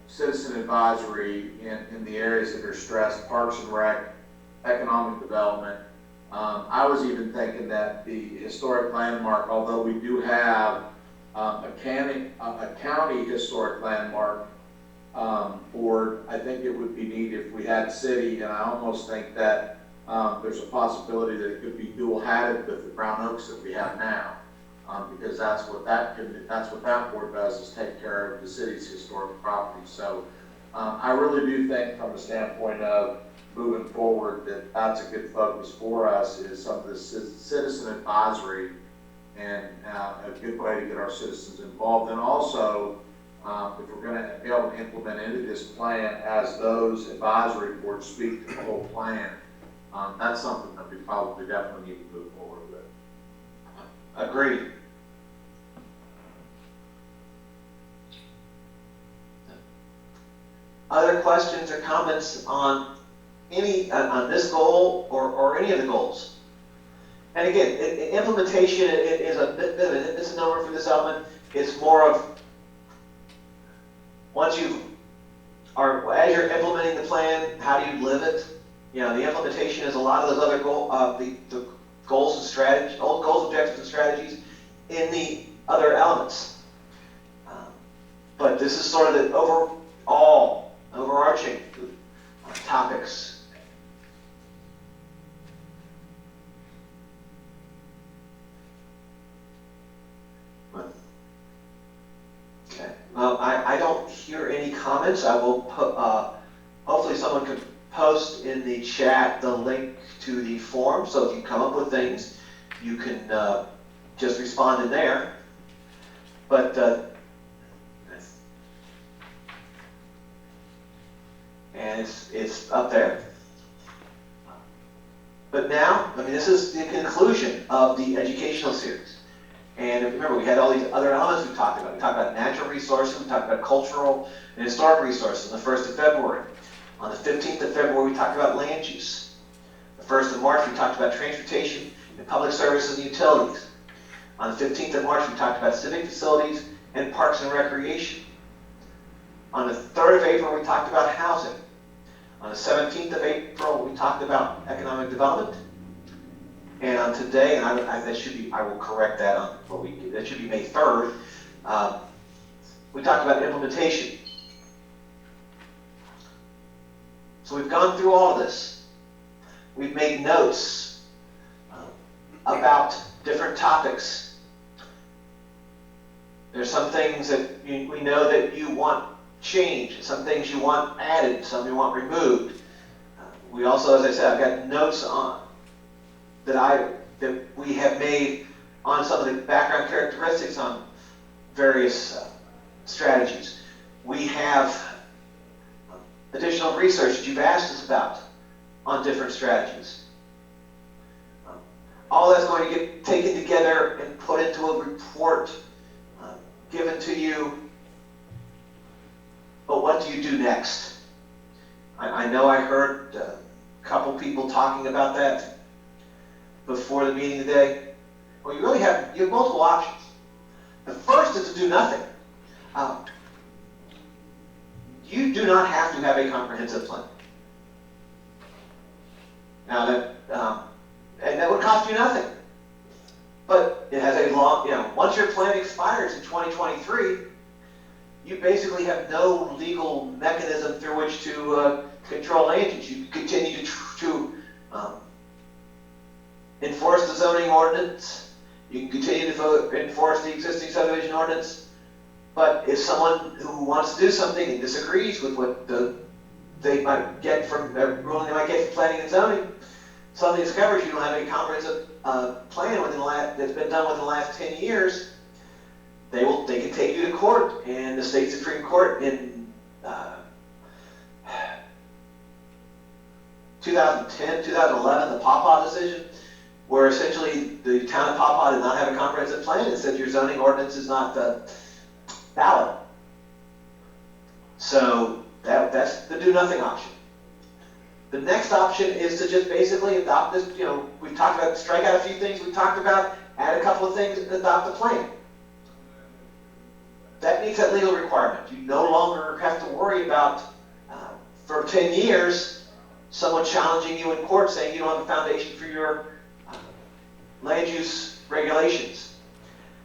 citizen advisory in the areas that are stressed: parks and rec, economic development. I was even thinking that the historic landmark, although we do have a county historic landmark board, I think it would be neat if we had city, and I almost think that there's a possibility that it could be dual-hatted with the brown oaks that we have now, because that's what that board does, is take care of the city's historic property. So I really do think, from the standpoint of moving forward, that that's a good focus for us, is some of the citizen advisory, and a good way to get our citizens involved. And also, if we're going to be able to implement into this plan as those advisory boards speak to the whole plan, that's something that we probably definitely need to move forward with. Agreed. Other other questions or comments on on this goal or any of the goals? And again, implementation is a bit of a misnomer for this element. It's more of as you're implementing the plan, how do you live it? You know, the implementation is a lot of those other the goals and strategies, goals, objectives, and strategies in the other elements. But this is sort of the overarching topics. Okay. I don't hear any comments. I will put, hopefully someone could post in the chat the link to the form, so if you come up with things, you can just respond in there. But and it's up there. But now, I mean, this is the conclusion of the educational series. And remember, we had all these other elements we talked about. We talked about natural resources, we talked about cultural and historic resources on the 1st of February. On the 15th of February, we talked about land use. The 1st of March, we talked about transportation and public services and utilities. On the 15th of March, we talked about civic facilities and parks and recreation. On the 3rd of April, we talked about housing. On the 17th of April, we talked about economic development. And on today, and I will correct that on that should be May 3rd, we talked about implementation. So we've gone through all of this. We've made notes about different topics. There's some things that we know that you want changed, some things you want added, some you want removed. We also, as I said, I've got notes on that we have made on some of the background characteristics on various strategies. We have additional research that you've asked us about on different strategies. All that's going to get taken together and put into a report given to you. But what do you do next? I know I heard a couple people talking about that before the meeting today. Well, you have multiple options. The first is to do nothing. You do not have to have a comprehensive plan. Now and that would cost you nothing. But it has a long, once your plan expires in 2023, you basically have no legal mechanism through which to control land use. You continue to enforce the zoning ordinance. You can continue to enforce the existing subdivision ordinance. But if someone who wants to do something and disagrees with what they might get from the ruling they might get from planning and zoning, suddenly discovers you don't have any comprehensive plan that's been done within the last 10 years, they can take you to court. And the state Supreme Court in 2010, 2011, the Pawpaw decision, where essentially the town of Pawpaw did not have a comprehensive plan and said your zoning ordinance is not valid. So that's the do nothing option. The next option is to just basically adopt this, we've talked about, strike out a few things we talked about, add a couple of things, and adopt the plan. That meets that legal requirement. You no longer have to worry about, for 10 years, someone challenging you in court saying you don't have a foundation for your land use regulations.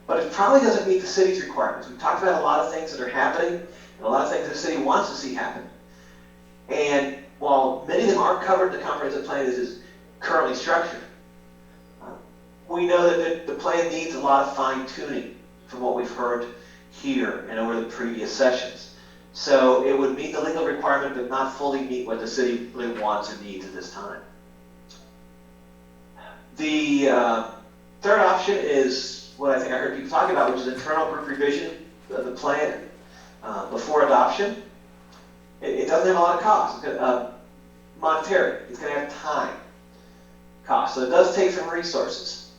But it probably doesn't meet the city's requirements. We've talked about a lot of things that are happening, and a lot of things that the city wants to see happen. And while many of them aren't covered in the comprehensive plan as is currently structured, we know that the plan needs a lot of fine-tuning from what we've heard here and over the previous sessions. So it would meet the legal requirement, but not fully meet what the city really wants or needs at this time. The third option is what I think I heard people talking about, which is internal group revision of the plan before adoption. It doesn't have a lot of cost. Monetary. It's going to have time cost. So it does take some resources.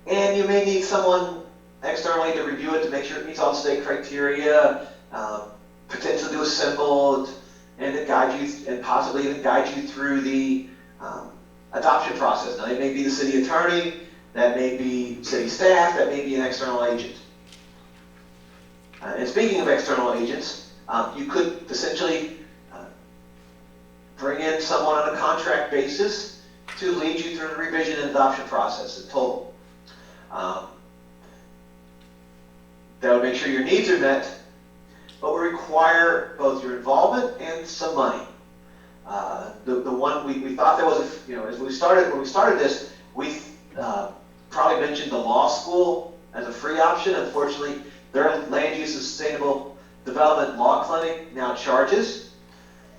And you may need someone externally to review it to make sure it meets all the state criteria. potentially to assemble and to guide you, and possibly even guide you through the adoption process. Now, it may be the city attorney, that may be city staff, that may be an external agent. And speaking of external agents, you could essentially bring in someone on a contract basis to lead you through the revision and adoption process in total. That would make sure your needs are met, but will require both your involvement and some money. The one we thought there was, as when we started this, we probably mentioned the law school as a free option. Unfortunately, their land use and sustainable development law clinic now charges.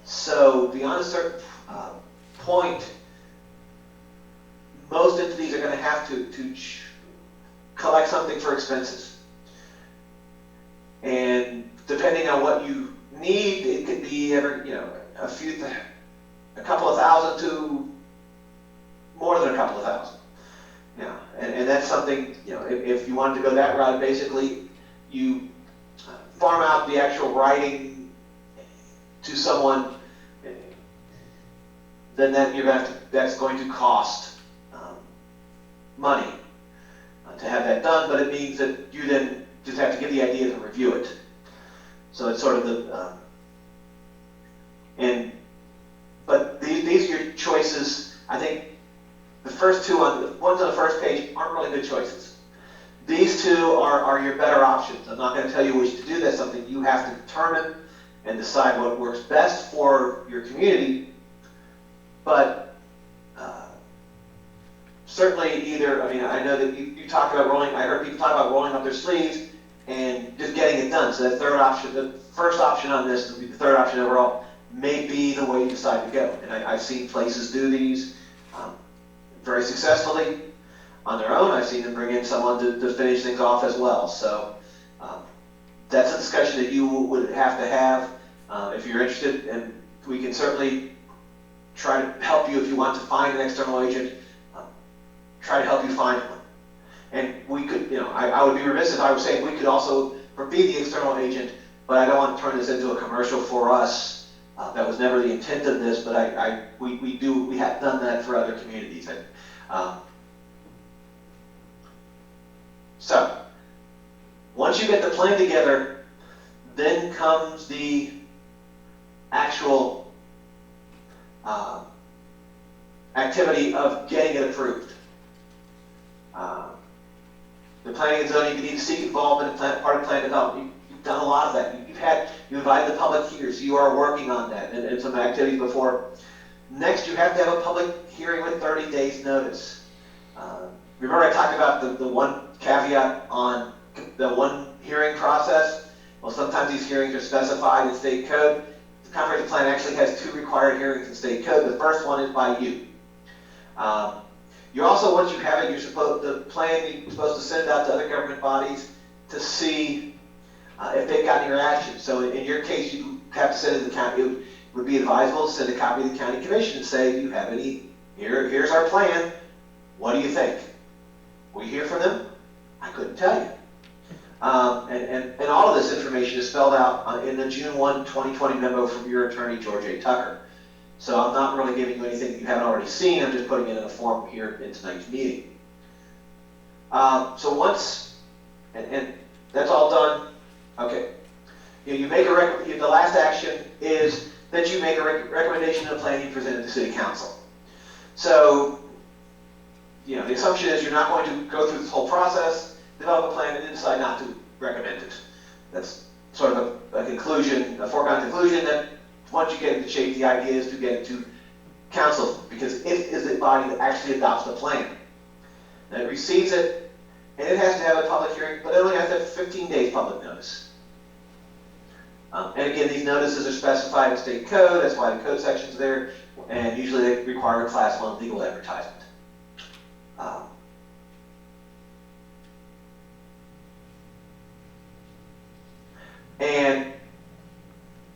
So beyond a certain point, most entities are going to have to collect something for expenses. And depending on what you need, it could be a couple of thousand to more than a couple of thousand. Yeah, and that's something, if you wanted to go that route, basically you farm out the actual writing to someone, then that's going to cost money to have that done, but it means that you then just have to give the ideas and review it. So it's sort of but these are your choices. I think the first two the ones on the first page aren't really good choices. These two are your better options. I'm not going to tell you which to do. That's something you have to determine and decide what works best for your community. But certainly either, I know that you talked about I heard people talk about rolling up their sleeves and just getting it done. So that third option, the first option on this would be the third option overall, may be the way you decide to go. And I've seen places do these very successfully on their own. I've seen them bring in someone to finish things off as well. So that's a discussion that you would have to have if you're interested, and we can certainly try to help you if you want to find an external agent. Try to help you find one. And we could, I would be remiss if I was saying we could also be the external agent, but I don't want to turn this into a commercial for us. That was never the intent of this, but we have done that for other communities. So, once you get the plan together, then comes the actual activity of getting it approved. The planning and zoning, you need to seek involvement in part of plan development. You've done a lot of that. You invited the public here, so you are working on that and some activities before. Next, you have to have a public hearing with 30 days notice. Remember I talked about the one caveat on the one hearing process? Well, sometimes these hearings are specified in state code. The comprehensive plan actually has 2 required hearings in state code. The first one is by you. You also, once you have it, you're supposed to send out to other government bodies to see if they've gotten your action. So in your case, you have to send it to the county. It would be advisable to send a copy to the county commission and say, do you have any, here's our plan. What do you think? Will you hear from them? I couldn't tell you. And all of this information is spelled out in the June 1, 2020 memo from your attorney, George A. Tucker. So I'm not really giving you anything that you haven't already seen. I'm just putting it in a form here in tonight's meeting. So once, and that's all done, okay. You make the last action is that you make a recommendation to the plan you present to City Council. So, the assumption is you're not going to go through this whole process, develop a plan, and then decide not to recommend it. That's sort of a conclusion, a foregone conclusion that once you get it to shape, the idea is to get it to council, because it is the body that actually adopts the plan. And it receives it, and it has to have a public hearing, but it only has to have 15 days public notice. And again, these notices are specified in state code, that's why the code section's there, and usually they require a class 1 legal advertisement. And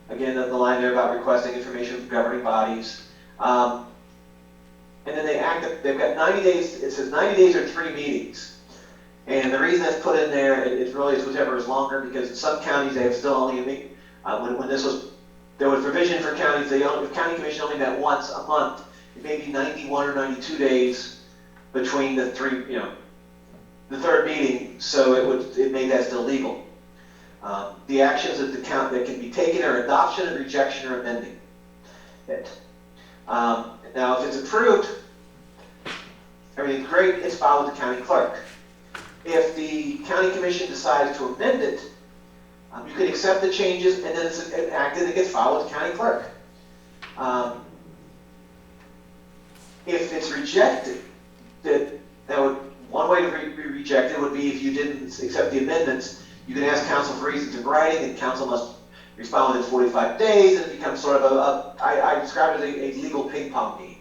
again, the line there about requesting information from governing bodies. And then they've got 90 days, it says 90 days or 3 meetings. And the reason that's put in there, it really is whichever is longer, because in some counties they have still only When this was, there was provision for counties, if county commission only met once a month, it may be 91 or 92 days between the the third meeting, so it made that still legal. The actions that that can be taken are adoption, rejection, or amending it. Now, if it's approved, everything's great, it's filed with the county clerk. If the county commission decides to amend it, you can accept the changes and then it's enacted and it gets filed with the county clerk. If it's rejected, one way to be rejected would be if you didn't accept the amendments, you can ask council for reasons in writing and council must respond within 45 days and it becomes sort of I describe it as a legal ping pong game.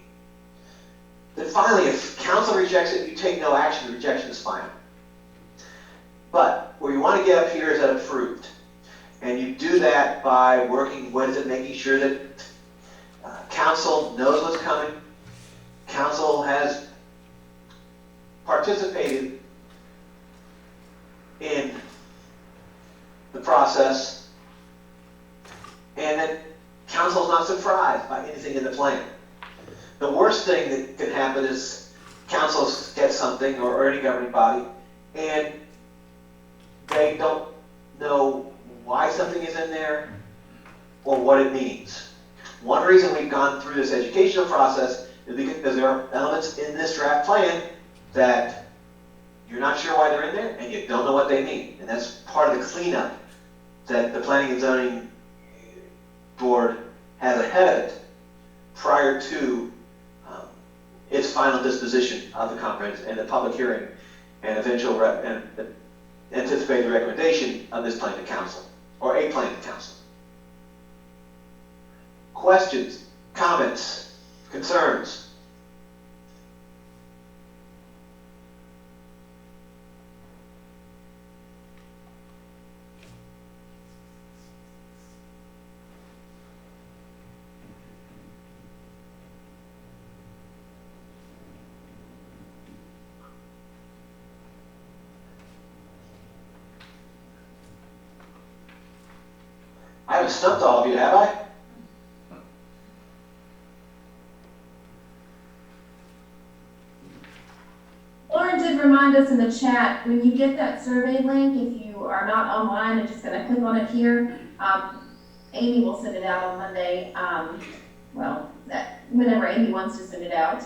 Then finally, if council rejects it, you take no action, the rejection is final. But where you want to get up here is at approved. And you do that by working with it, making sure that council knows what's coming. Council has participated in the process, and that council is not surprised by anything in the plan. The worst thing that can happen is council gets something, or any governing body, and they don't know why something is in there or what it means. One reason we've gone through this educational process is because there are elements in this draft plan that you're not sure why they're in there and you don't know what they mean. And that's part of the cleanup that the Planning and Zoning Board has ahead of it prior to its final disposition of the comprehensive and the public hearing and eventual anticipated recommendation of this plan to council, or a plan to council. Questions, comments, concerns? I haven't stumped all of you, have I? Lauren did remind us in the chat, when you get that survey link, if you are not online and just gonna click on it here, Amy will send it out on Monday. Whenever Amy wants to send it out.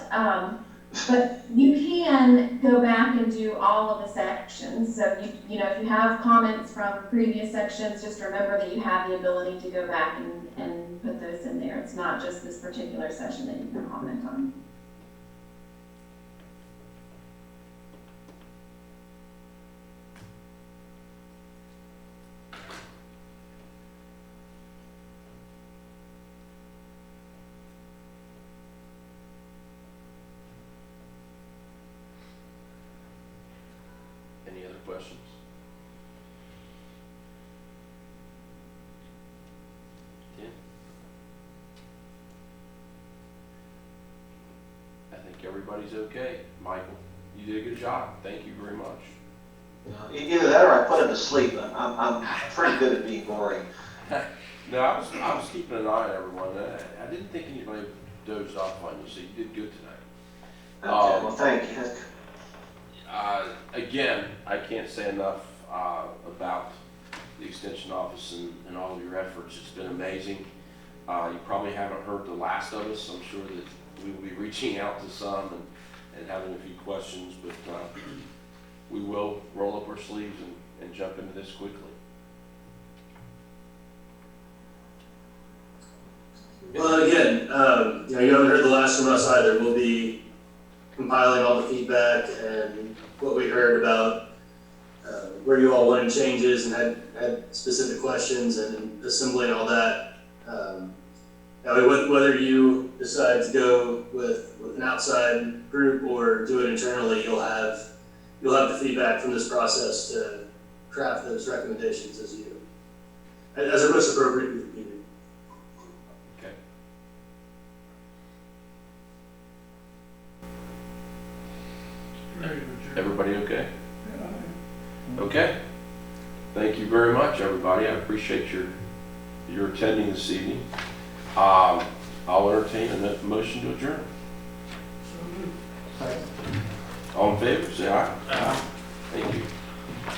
But you can go back and do all of the sections. So if you have comments from previous sections, just remember that you have the ability to go back and put those in there. It's not just this particular session that you can comment on. Any other questions? Yeah. I think everybody's okay. Michael, you did a good job. Thank you very much. Either that or I put him to sleep. I'm pretty good at being boring. No, I was keeping an eye on everyone. I didn't think anybody dozed off on you, so you did good tonight. Okay, well, thank you. Again, I can't say enough about the Extension Office and all of your efforts. It's been amazing. You probably haven't heard the last of us. I'm sure that we will be reaching out to some and having a few questions, but we will roll up our sleeves and jump into this quickly. Well, again, you haven't heard the last from us either. We'll be compiling all the feedback and what we heard about where you all wanted changes and had specific questions and assembling all that. Whether you decide to go with an outside group or do it internally, you'll have the feedback from this process to craft those recommendations as are most appropriate for the community. Okay. Everybody okay? Okay. Thank you very much, everybody. I appreciate your your attending this evening. I'll entertain a motion to adjourn. Second. All in favor, say aye. Thank you.